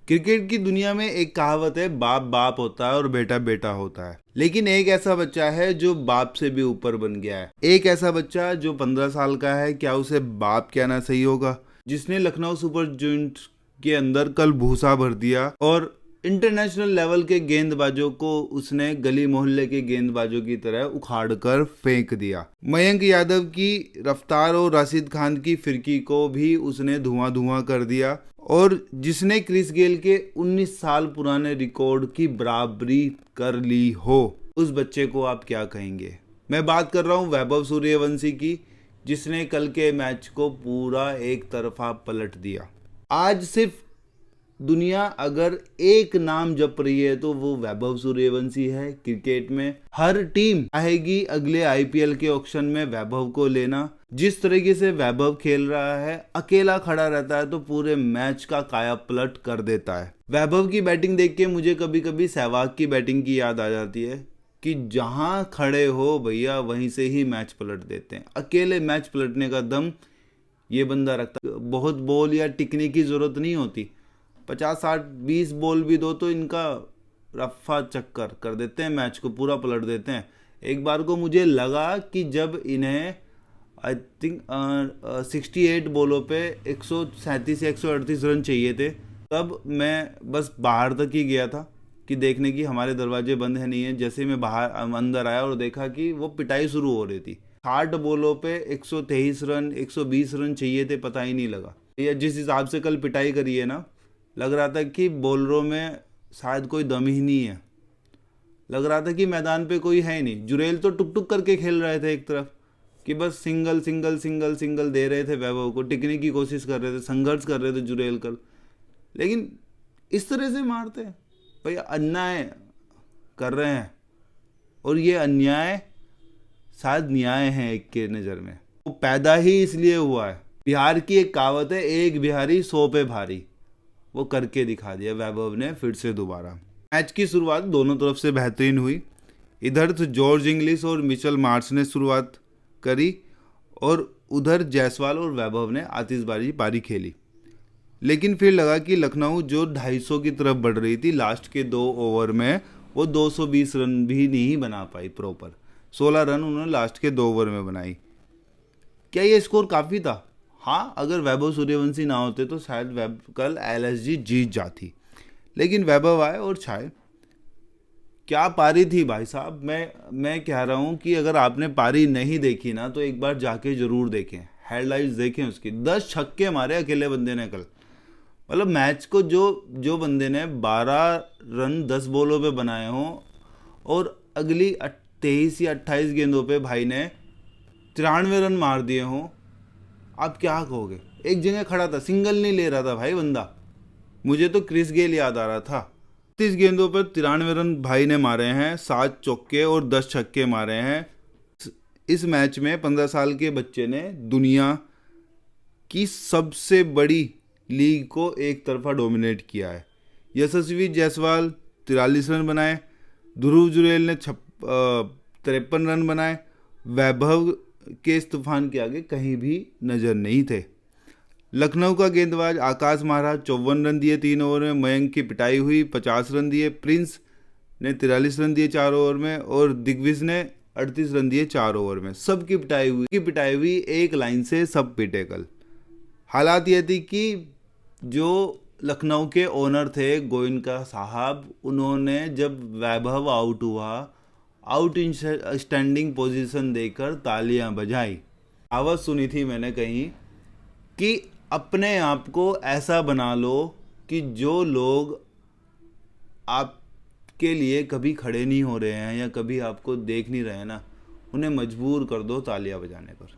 Cricket की दुनिया में एक कहावत है, बाप बाप होता है और बेटा बेटा होता है। लेकिन एक ऐसा बच्चा है जो बाप से भी ऊपर बन गया है। एक ऐसा बच्चा जो 15 साल का है, क्या उसे बाप कहना सही होगा? जिसने लखनऊ सुपर जयंट्स के अंदर कल भूसा भर दिया और इंटरनेशनल लेवल के गेंदबाजों को उसने गली मोहल्ले के गेंदबाजों की तरह उखाड़ कर फेंक दिया। मयंक यादव की रफ्तार और राशिद खान की फिरकी को भी उसने धुआं धुआं कर दिया। और जिसने क्रिस गेल के 19 साल पुराने रिकॉर्ड की बराबरी कर ली हो, उस बच्चे को आप क्या कहेंगे? मैं बात कर रहा हूँ वैभव सूर्यवंशी की, जिसने कल के मैच को पूरा एक तरफा पलट दिया। आज सिर्फ दुनिया अगर एक नाम जप रही है तो वो वैभव सूर्यवंशी है। क्रिकेट में हर टीम आएगी अगले आईपीएल के ऑक्शन में वैभव को लेना। जिस तरीके से वैभव खेल रहा है, अकेला खड़ा रहता है तो पूरे मैच का काया पलट कर देता है। वैभव की बैटिंग देख के मुझे कभी कभी सहवाग की बैटिंग की याद आ जाती है कि जहां खड़े हो भैया वहीं से ही मैच पलट देते हैं। अकेले मैच पलटने का दम ये बंदा रखता है। बहुत बॉल या टिकने की जरूरत नहीं होती, 50 60 20 बॉल भी दो तो इनका रफा चक्कर कर देते हैं, मैच को पूरा पलट देते हैं। एक बार को मुझे लगा कि जब इन्हें आई थिंक 68 बॉलों पे 137 या 138 रन चाहिए थे, तब मैं बस बाहर तक ही गया था कि देखने की हमारे दरवाजे बंद है नहीं है। जैसे मैं बाहर अंदर आया और देखा कि वो पिटाई शुरू हो रही थी। 60 बॉलों पे 123 रन 120 रन चाहिए थे, पता ही नहीं लगा। या जिस हिसाब से कल पिटाई करी है ना, लग रहा था कि बॉलरों में शायद कोई दम ही नहीं है। लग रहा था कि मैदान पे कोई है ही नहीं। जुरेल तो टुक टुक करके खेल रहे थे एक तरफ कि बस सिंगल सिंगल सिंगल सिंगल दे रहे थे, वैभव को टिकने की कोशिश कर रहे थे, संघर्ष कर रहे थे जुरेल कल। लेकिन इस तरह से मारते हैं भैया, अन्याय कर रहे हैं। और ये अन्याय शायद न्याय है एक के नज़र में। वो पैदा ही इसलिए हुआ है। बिहार की एक कहावत है, एक बिहारी 100 पे भारी। वो करके दिखा दिया वैभव ने फिर से दोबारा। मैच की शुरुआत दोनों तरफ से बेहतरीन हुई। इधर तो जॉर्ज इंग्लिश और मिचेल मार्श ने शुरुआत करी और उधर जायसवाल और वैभव ने आतिशबाजी पारी खेली। लेकिन फिर लगा कि लखनऊ जो 250 की तरफ बढ़ रही थी, लास्ट के 2 ओवर में वो 220 रन भी नहीं बना पाई प्रॉपर। 16 रन उन्होंने लास्ट के 2 ओवर में बनाई। क्या ये स्कोर काफ़ी था? हाँ, अगर वैभव सूर्यवंशी ना होते तो शायद कल एलएसजी जीत जाती। लेकिन वैभव आए और छाए। क्या पारी थी भाई साहब। मैं कह रहा हूँ कि अगर आपने पारी नहीं देखी ना तो एक बार जाके ज़रूर देखें, हेडलाइंस देखें उसकी। 10 छक्के मारे अकेले बंदे ने कल। मतलब मैच को जो बंदे ने 12 रन 10 बॉलों पे बनाए हों और अगली 23 या 28 गेंदों पे भाई ने 93 रन मार दिए हों, आप क्या कहोगे? एक जगह खड़ा था, सिंगल नहीं ले रहा था भाई बंदा। मुझे तो क्रिस गेल याद आ रहा था। 30 गेंदों पर 93 रन भाई ने मारे हैं, 7 चौके और 10 छक्के मारे हैं। इस मैच में 15 साल के बच्चे ने दुनिया की सबसे बड़ी लीग को एक तरफा डोमिनेट किया है। यशस्वी जायसवाल 43 रन बनाए, ध्रुव जुरेल ने 53 रन बनाए। वैभव के इस तूफान के आगे कहीं भी नज़र नहीं थे। लखनऊ का गेंदबाज आकाश महाराज 54 रन दिए 3 ओवर में। मयंक की पिटाई हुई, 50 रन दिए। प्रिंस ने 43 रन दिए 4 ओवर में और दिग्विजय ने 38 रन दिए 4 ओवर में। सबकी पिटाई हुई एक लाइन से, सब पिटे कल। हालात ये थी कि जो लखनऊ के ओनर थे गोयनका साहब, उन्होंने जब वैभव आउट हुआ, आउट इन स्टैंडिंग पोजीशन देकर तालियां बजाई। आवाज़ सुनी थी मैंने कहीं कि अपने आप को ऐसा बना लो कि जो लोग आपके लिए कभी खड़े नहीं हो रहे हैं या कभी आपको देख नहीं रहे हैं ना, उन्हें मजबूर कर दो तालियां बजाने पर।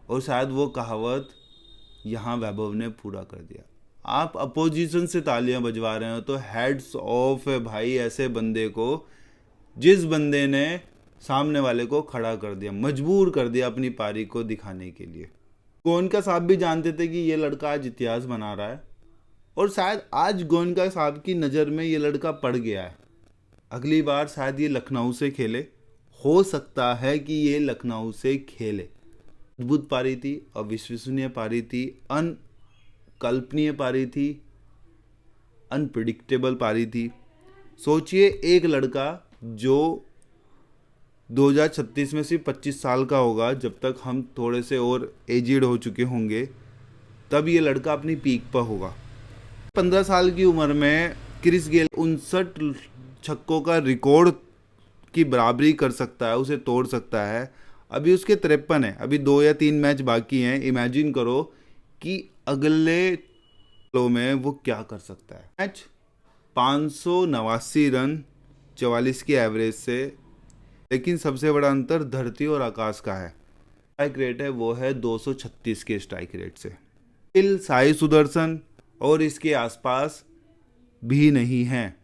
और शायद वो कहावत यहाँ वैभव ने पूरा कर दिया। आप अपोजिशन से तालियां बजवा रहे हो तो हेड्स ऑफ है भाई ऐसे बंदे को, जिस बंदे ने सामने वाले को खड़ा कर दिया, मजबूर कर दिया अपनी पारी को दिखाने के लिए। गोयनका साहब भी जानते थे कि ये लड़का आज इतिहास बना रहा है और शायद आज गोयनका साहब की नज़र में ये लड़का पड़ गया है। अगली बार शायद ये लखनऊ से खेले, हो सकता है कि ये लखनऊ से खेले। अद्भुत पारी थी, अविश्वसनीय पारी थी, अनकल्पनीय पारी थी। अनप्रिडिक्टेबल पारी थी। सोचिए एक लड़का जो 2036 में सिर्फ 25 साल का होगा, जब तक हम थोड़े से और एजिड हो चुके होंगे तब ये लड़का अपनी पीक पर होगा। 15 साल की उम्र में क्रिस गेल 59 छक्कों का रिकॉर्ड की बराबरी कर सकता है, उसे तोड़ सकता है। अभी उसके 53 है, अभी 2 या 3 मैच बाकी हैं। इमेजिन करो कि अगले में वो क्या कर सकता है। मैच 589 रन 44 की एवरेज से, लेकिन सबसे बड़ा अंतर धरती और आकाश का है। स्ट्राइक रेट है वो है 236 के स्ट्राइक रेट से। साई सुदर्शन और इसके आसपास भी नहीं हैं,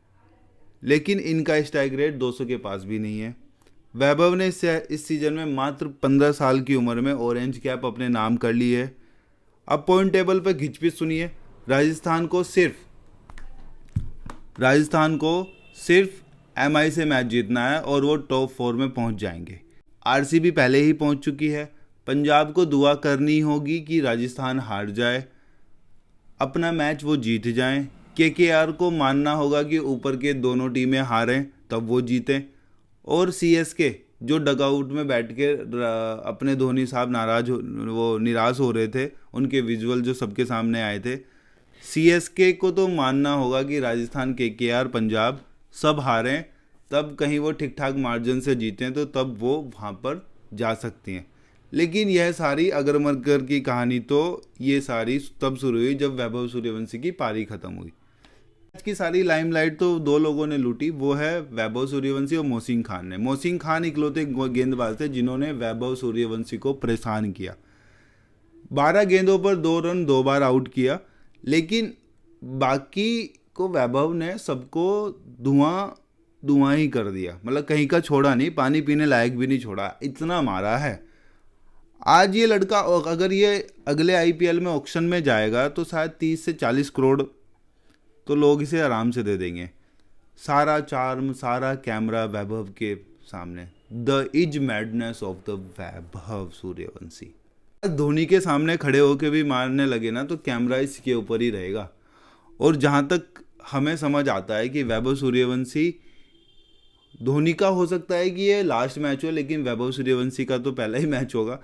लेकिन इनका स्ट्राइक रेट 200 के पास भी नहीं है। वैभव ने इस सीजन में मात्र 15 साल की उम्र में ऑरेंज कैप अपने नाम कर ली है। अब पॉइंट टेबल पर घिचपिच सुनिए। राजस्थान को सिर्फ एमआई से मैच जीतना है और वो टॉप 4 में पहुंच जाएंगे। आरसीबी पहले ही पहुंच चुकी है। पंजाब को दुआ करनी होगी कि राजस्थान हार जाए, अपना मैच वो जीत जाएं। केकेआर को मानना होगा कि ऊपर के दोनों टीमें हारें तब वो जीतें। और सीएसके जो डगआउट में बैठ के अपने धोनी साहब निराश हो रहे थे, उनके विजुअल जो सबके सामने आए थे, सीएसके को तो मानना होगा कि राजस्थान, केकेआर, पंजाब सब हारें, तब कहीं वो ठीक ठाक मार्जिन से जीतें तो तब वो वहाँ पर जा सकती हैं। लेकिन यह सारी अगर मगर की कहानी तो ये सारी तब शुरू हुई जब वैभव सूर्यवंशी की पारी खत्म हुई। आज की सारी लाइमलाइट तो 2 लोगों ने लूटी, वो है वैभव सूर्यवंशी और मोहसिन खान ने। मोहसिन खान इकलौते गेंदबाज थे जिन्होंने वैभव सूर्यवंशी को परेशान किया। 12 गेंदों पर 2 रन 2 बार आउट किया, लेकिन बाकी को वैभव ने सबको धुआं ही कर दिया। मतलब कहीं का छोड़ा नहीं, पानी पीने लायक भी नहीं छोड़ा, इतना मारा है। आज ये लड़का अगर ये अगले आईपीएल में ऑक्शन में जाएगा तो शायद 30 से 40 करोड़ तो लोग इसे आराम से दे देंगे। सारा चार्म, सारा कैमरा वैभव के सामने। The is madness of the Vaibhav Suryavanshi. Dhoni के सामने खड़े होकर भी मारने लगे ना तो कैमरा इसके ऊपर ही रहेगा। और जहाँ तक हमें समझ आता है कि वैभव सूर्यवंशी, धोनी का हो सकता है कि ये लास्ट मैच हो, लेकिन वैभव सूर्यवंशी का तो पहला ही मैच होगा।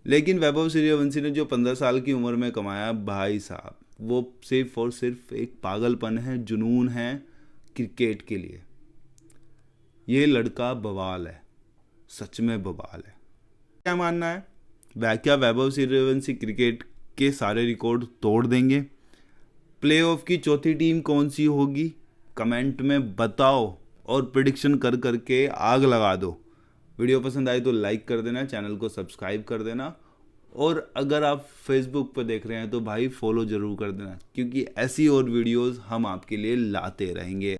लेकिन वैभव सूर्यवंशी ने जो 15 साल की उम्र में कमाया, भाई साहब, वो सिर्फ और सिर्फ एक पागलपन है, जुनून है क्रिकेट के लिए। ये लड़का बवाल है, सच में बवाल है। क्या मानना है? क्या वैभव सूर्यवंशी क्रिकेट के सारे रिकॉर्ड तोड़ देंगे? प्लेऑफ की चौथी टीम कौन सी होगी? कमेंट में बताओ और प्रेडिक्शन कर करके आग लगा दो। वीडियो पसंद आई तो लाइक कर देना, चैनल को सब्सक्राइब कर देना, और अगर आप फेसबुक पर देख रहे हैं तो भाई फॉलो ज़रूर कर देना, क्योंकि ऐसी और वीडियोस हम आपके लिए लाते रहेंगे।